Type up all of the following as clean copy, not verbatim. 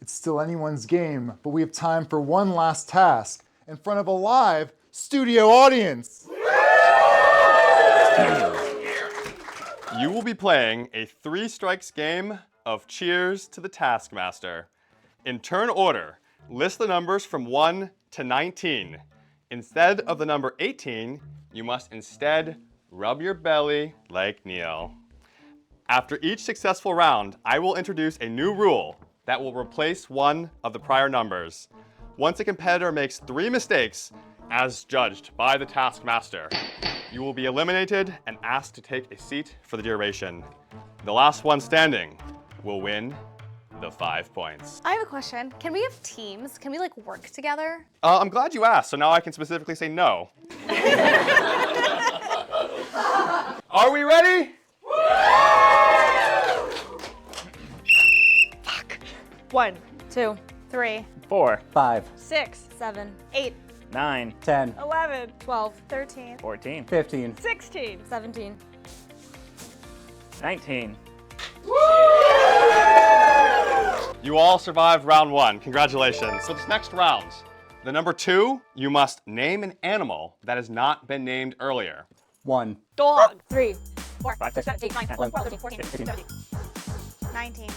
It's still anyone's game, but we have time for one last task in front of a live studio audience. You will be playing a 3 strikes game of Cheers to the Taskmaster. In turn order, list the numbers from 1 to 19. Instead of the number 18, you must instead rub your belly like Neil. After each successful round, I will introduce a new rule that will replace one of the prior numbers. Once a competitor makes 3 mistakes, as judged by the Taskmaster, you will be eliminated and asked to take a seat for the duration. The last one standing will win the 5 points. I have a question. Can we have teams? Can we like work together? I'm glad you asked, so now I can specifically say no. Are we ready? Fuck. 1, 2, 3, 4, 5, 6, 7, 8, 9, 10, 11, 12, 13, 14, 15, 16, 17. 19. You all survived round 1. Congratulations. For this next round, the number 2, you must name an animal that has not been named earlier. 1, Dog. 3, 4, 5, 6, 7, 8, 9, 10, 11, 12, 13, 14, 15, 17. 19.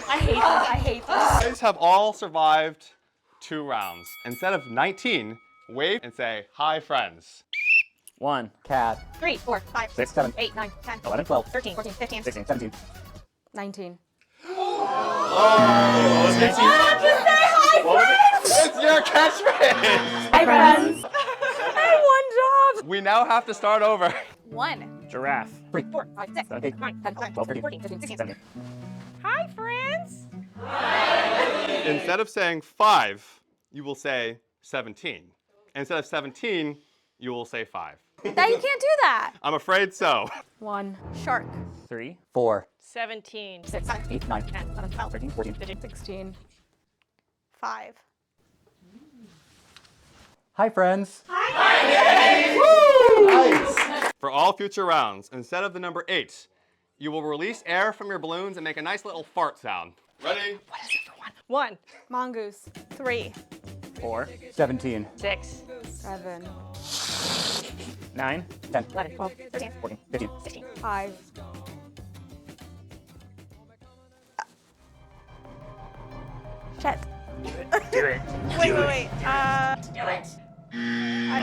I hate this. I hate this. You guys have all survived 2 rounds. Instead of 19, wave and say, hi, friends. 1, cat, 3, 4, 5, 6, 7, 8, 9, 10, 11, 12, 13, 14, 15, 16, 17. 19. It's your catchphrase! Hi, friends. I have 1 job. We now have to start over. 1, Giraffe. 3, 4, 5, 6, 7, 8, 9, 10, 11, 12, 13, 14, 15, 16, 17. Hi, friends. Instead of saying 5, you will say 17. Instead of 17, you will say 5. Now you can't do that. I'm afraid so. 1, shark. 3, 4, 17, 6, 7, 8, 9, 10, 11, 12, 13, 14. 16. 5. Hi, friends. For all future rounds, instead of the number 8, you will release air from your balloons and make a nice little fart sound. Ready? What is it for 1? 1, Mongoose. 3, 4, 17, 6, 7, 9, 10, 11, 12, 13, 14, 15. 16, 5. Shit. do it. Wait.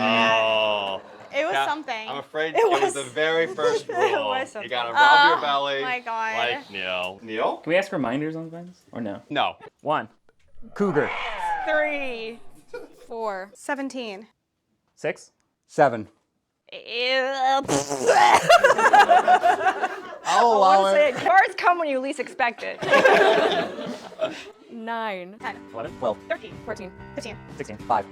Oh. It was Yeah, something. I'm afraid It it was was- the very first rule. was You something. gotta rub your belly my God. like Neil. Neil? Can we ask reminders on things? Or no? No. 1, Cougar, 3, 4, 17. 6, 7. I'll allow it. Cars come when you least expect it. 9, 10, 11, 12, 13, 14, 15. 16, 5.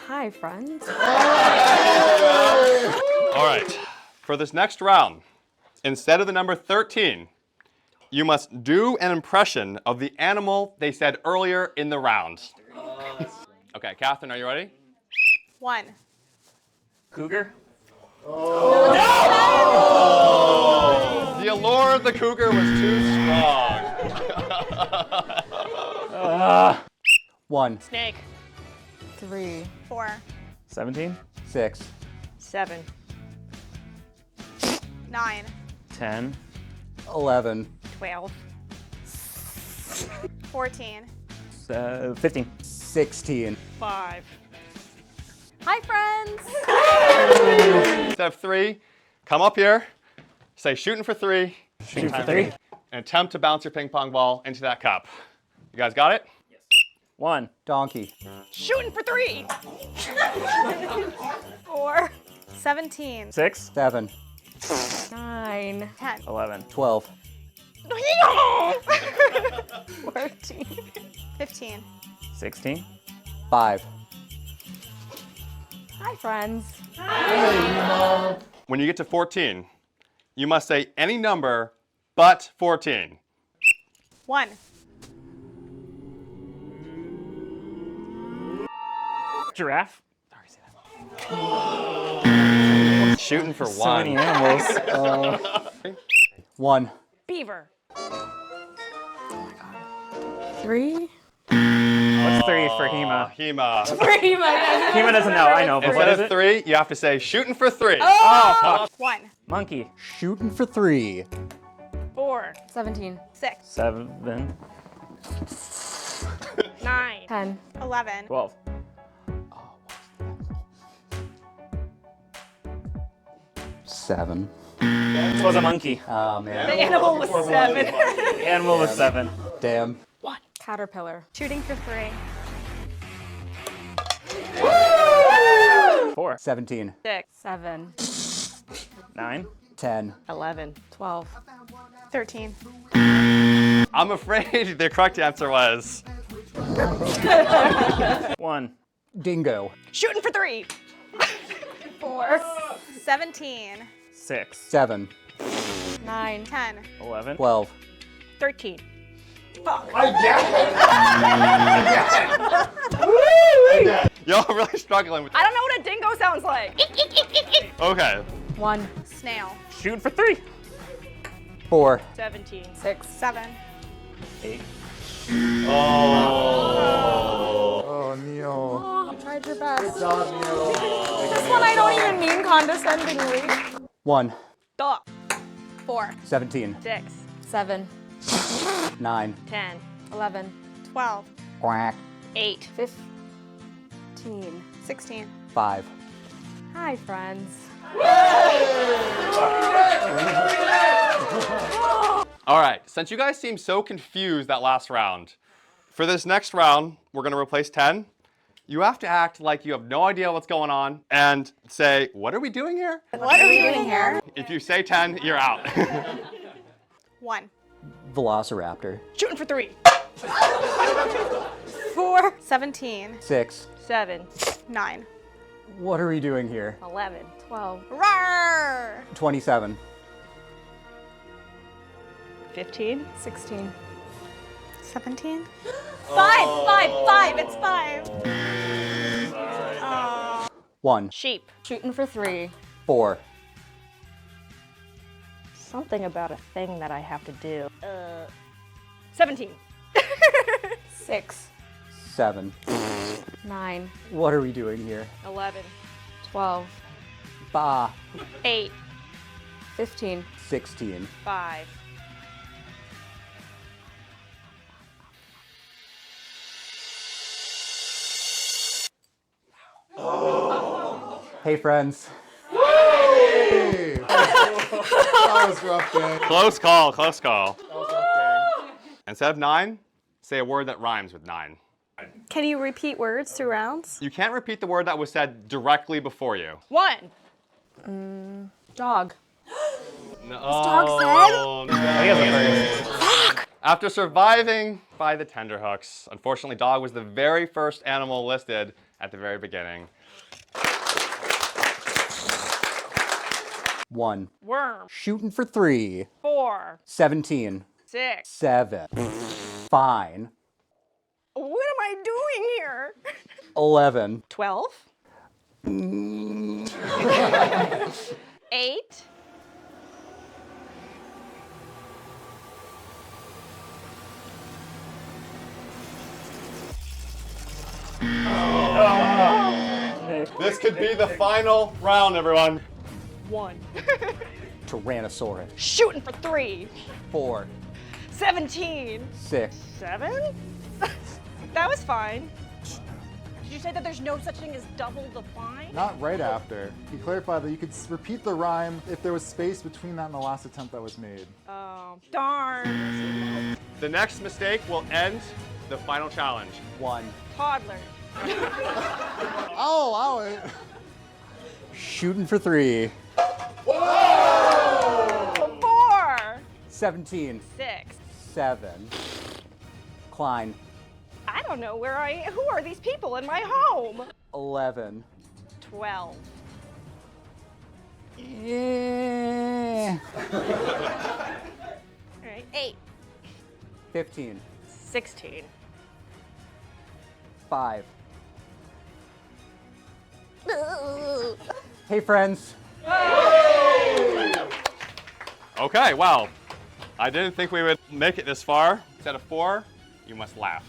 Hi, friends. All right. For this next round, instead of the number 13, you must do an impression of the animal they said earlier in the round. Okay, Catherine, are you ready? 1, Cougar. The allure of the cougar was too strong. 1, Snake. 3, 4, 17, 6, 7, 9, 10, 11, 12, 14. 15, 16. 5. Hi, friends. Instead of 3, come up here, say shooting for 3, Shoot for 3. and attempt to bounce your ping pong ball into that cup. You guys got it? 1, Donkey, shooting for 3. 4, 17, 6, 7, 9, 10, 11, 12, 14, 15. 16, 5. Hi, friends. When you get to 14, you must say any number but 14. 1, giraffe. Shooting for So many 1. animals. 1. Beaver. 3. What's 3 for Hema? Hema. Hema doesn't know. I know, but what Instead is of it? 3, you have to say shooting for 3. Oh, fuck. 1. Monkey. Shooting for 3. 4. 17. 6. 7. 9. 10. 11. 12. 7. This was a monkey. Oh, man. The animal was 7. The animal was 7. Damn. Caterpillar. Shooting for 3. 4. 17. 6. 7. 9. 10. 11. 12. 13. I'm afraid the correct answer was 1. Dingo. Shooting for 3. 4. 17. 6. 7. 9. 10. 11. 12. 13. Fuck. y'all really struggling with. I don't know what a dingo sounds like. Okay. 1. Snail. Shooting for 3. 4. 17. 6. 7. 8. Oh, Neil. You tried your best. Good job, Neil. This one I don't even mean condescendingly. 1. Duh. 4. 17. 6. 7. 9. 10. 11. 12. Quack. 8. 15. 16. 5. Hi, friends. All right. Since you guys seemed so confused that last round, for this next round, we're going to replace 10. You have to act like you have no idea what's going on and say, what are we doing here? What are we doing here? If you say 10, you're out. 1. Velociraptor. Shooting for 3. 4. 17. 6. 7. 9. What are we doing here? 11. 12. Roar! 27. 15. 16. 17. 5. 5. It's 5. 1. Sheep. Shooting for 3. 4. Something about a thing that I have to do. 17. 6. 7. 9. What are we doing here? 11. 12. Bah. 8. 15. 16. 5. Hey, friends. Hey. That was rough, gang. Close call, close call. That was rough, gang. Instead of 9, say a word that rhymes with 9. Can you repeat words through rounds? You can't repeat the word that was said directly before you. 1. Dog. No, dog said? no. I guess a first. After surviving by the tenterhooks, unfortunately, dog was the very first animal listed at the very beginning. 1. Worm. Shooting for 3. 4. 17. 6. 7. Fine. What am I doing here? 11. 12. 8. This could be the final round, everyone. 1. Tyrannosaurus. Shooting for 3. 4. 17. 6. 7? That was fine. Did you say that there's no such thing as double the fine? Not right after. He clarified that you could repeat the rhyme if there was space between that and the last attempt that was made. Oh, darn. The next mistake will end the final challenge. 1. Toddler. I'll allow it. Shooting for 3. 4. 17. 6. 7. Klein. I don't know where I am. Who are these people in my home? 11. 12. Yeah. All right. 8. 15. 16. 5. Hey, friends. Okay, well, I didn't think we would make it this far. Instead of 4, you must laugh.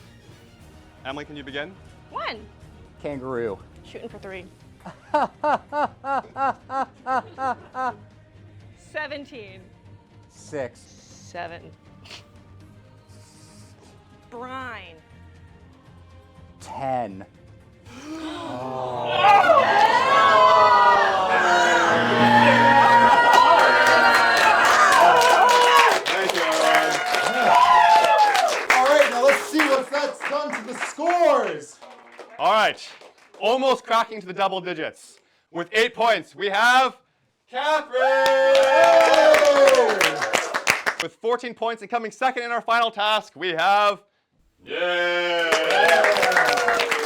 Emily, can you begin? 1. Kangaroo. Shooting for 3. 17. 6. 7. Brine. 10. Thank you, everyone. All right, now let's see what that's done to the scores. All right, almost cracking to the double digits. With 8 points, we have Catherine! With 14 points and coming second in our final task, we have... Yeah!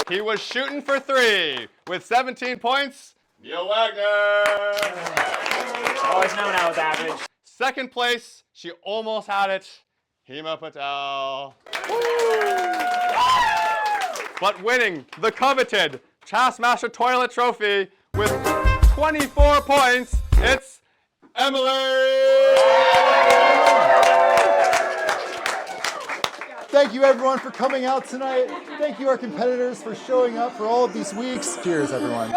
He was shooting for 3 with 17 points, Neil Wagner! Always known I was average. Second place, she almost had it, Hema Patel. But winning the coveted Taskmaster Toilet Trophy with 24 points, it's Emily! Thank you, everyone, for coming out tonight. Thank you, our competitors, for showing up for all of these weeks. Cheers, everyone.